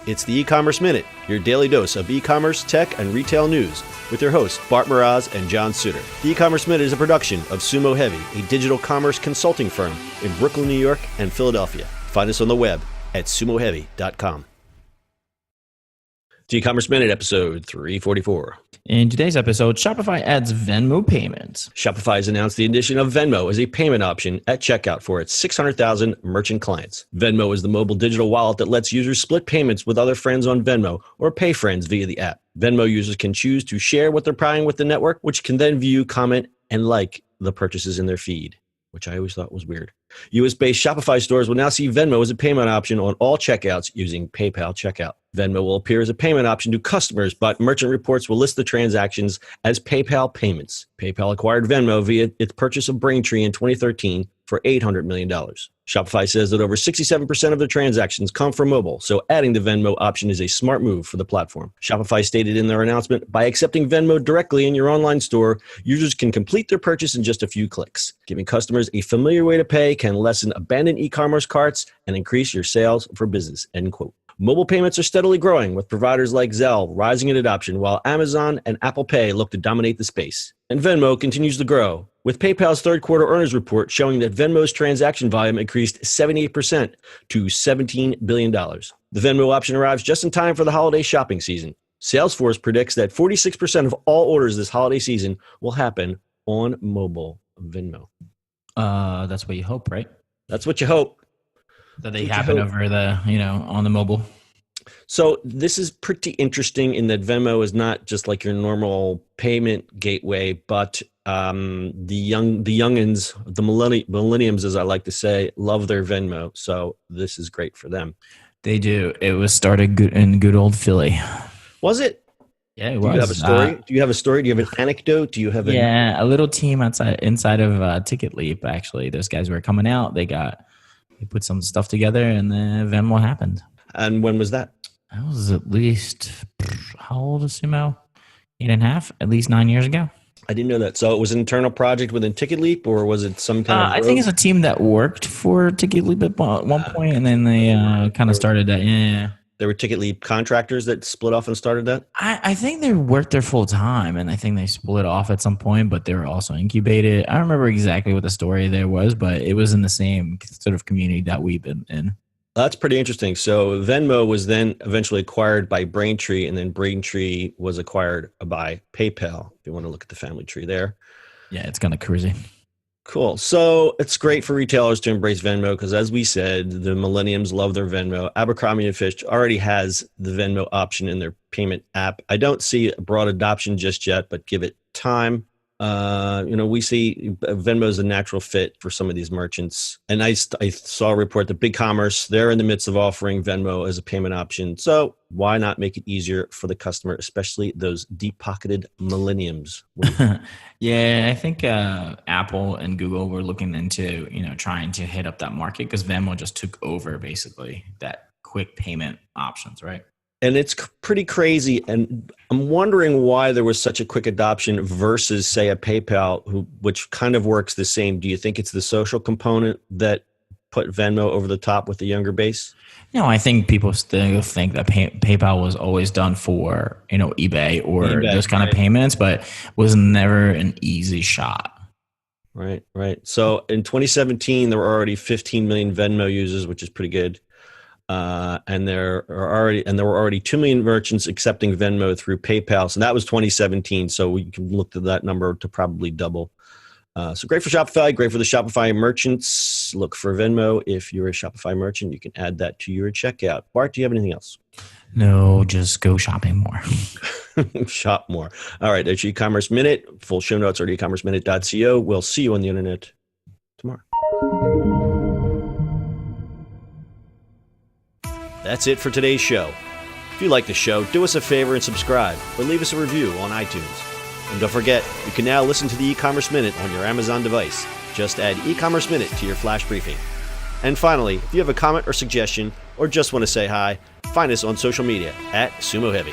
It's the E-Commerce Minute, your daily dose of e-commerce, tech, and retail news with your hosts, Bart Mraz and John Suter. The E-Commerce Minute is a production of Sumo Heavy, a digital commerce consulting firm in Brooklyn, New York, and Philadelphia. Find us on the web at sumoheavy.com. The E-Commerce Minute, episode 344. In today's episode, Shopify adds Venmo payments. Shopify has announced the addition of Venmo as a payment option at checkout for its 600,000 merchant clients. Venmo is the mobile digital wallet that lets users split payments with other friends on Venmo or pay friends via the app. Venmo users can choose to share what they're buying with the network, which can then view, comment, and like the purchases in their feed, which I always thought was weird. US-based Shopify stores will now see Venmo as a payment option on all checkouts using PayPal checkout. Venmo will appear as a payment option to customers, but merchant reports will list the transactions as PayPal payments. PayPal acquired Venmo via its purchase of Braintree in 2013 for $800 million. Shopify says that over 67% of their transactions come from mobile, so adding the Venmo option is a smart move for the platform. Shopify stated in their announcement, by accepting Venmo directly in your online store, users can complete their purchase in just a few clicks. Giving customers a familiar way to pay can lessen abandoned e-commerce carts and increase your sales for business, end quote. Mobile payments are steadily growing, with providers like Zelle rising in adoption, while Amazon and Apple Pay look to dominate the space. And Venmo continues to grow, with PayPal's third quarter earnings report showing that Venmo's transaction volume increased 78% to $17 billion. The Venmo option arrives just in time for the holiday shopping season. Salesforce predicts that 46% of all orders this holiday season will happen on mobile Venmo. That's what you hope, right? That's what you hope. That they happen over the, on the mobile. So this is pretty interesting in that Venmo is not just like your normal payment gateway, but the youngins, the millenniums, as I like to say, love their Venmo. So this is great for them. They do. It was started in good old Philly. Was it? Yeah, it was. Do you have a story? Do you have a story? Do you have an anecdote? Do you have a little team inside of Ticket Leap, actually. Those guys were coming out. They put some stuff together, and then Venmo happened. And when was that? That was at least, how old is Sumo? 8.5, at least 9 years ago. I didn't know that. So it was an internal project within Ticket Leap, or was it some kind of I think it's a team that worked for Ticket Leap at one point, and then they kind of started that. Yeah. There were Ticket Leap contractors that split off and started that? I think they worked there full time, and I think they split off at some point, but they were also incubated. I don't remember exactly what the story there was, but it was in the same sort of community that we've been in. That's pretty interesting. So Venmo was then eventually acquired by Braintree, and then Braintree was acquired by PayPal, if you want to look at the family tree there. Yeah, it's kind of crazy. Cool. So it's great for retailers to embrace Venmo because, as we said, the millenniums love their Venmo. Abercrombie & Fitch already has the Venmo option in their payment app. I don't see a broad adoption just yet, but give it time. We see Venmo is a natural fit for some of these merchants. And I saw a report that BigCommerce, they're in the midst of offering Venmo as a payment option. So why not make it easier for the customer, especially those deep-pocketed millenniums? Yeah, I think Apple and Google were looking into, trying to hit up that market because Venmo just took over basically that quick payment options, right? And it's pretty crazy. And I'm wondering why there was such a quick adoption versus, say, a PayPal, which kind of works the same. Do you think it's the social component that put Venmo over the top with the younger base? No, I think people still think that PayPal was always done for, eBay or those kind of payments, but was never an easy shot. Right. So in 2017, there were already 15 million Venmo users, which is pretty good. And there were already 2 million merchants accepting Venmo through PayPal. So that was 2017. So we can look to that number to probably double. So great for Shopify, great for the Shopify merchants. Look for Venmo. If you're a Shopify merchant, you can add that to your checkout. Bart, do you have anything else? No, just go shopping more. Shop more. All right, that's your e-commerce minute. Full show notes are at ecommerceminute.co. We'll see you on the internet tomorrow. That's it for today's show. If you like the show, do us a favor and subscribe or leave us a review on iTunes. And don't forget, you can now listen to the E-Commerce Minute on your Amazon device. Just add E-Commerce Minute to your flash briefing. And finally, if you have a comment or suggestion or just want to say hi, find us on social media at Sumo Heavy.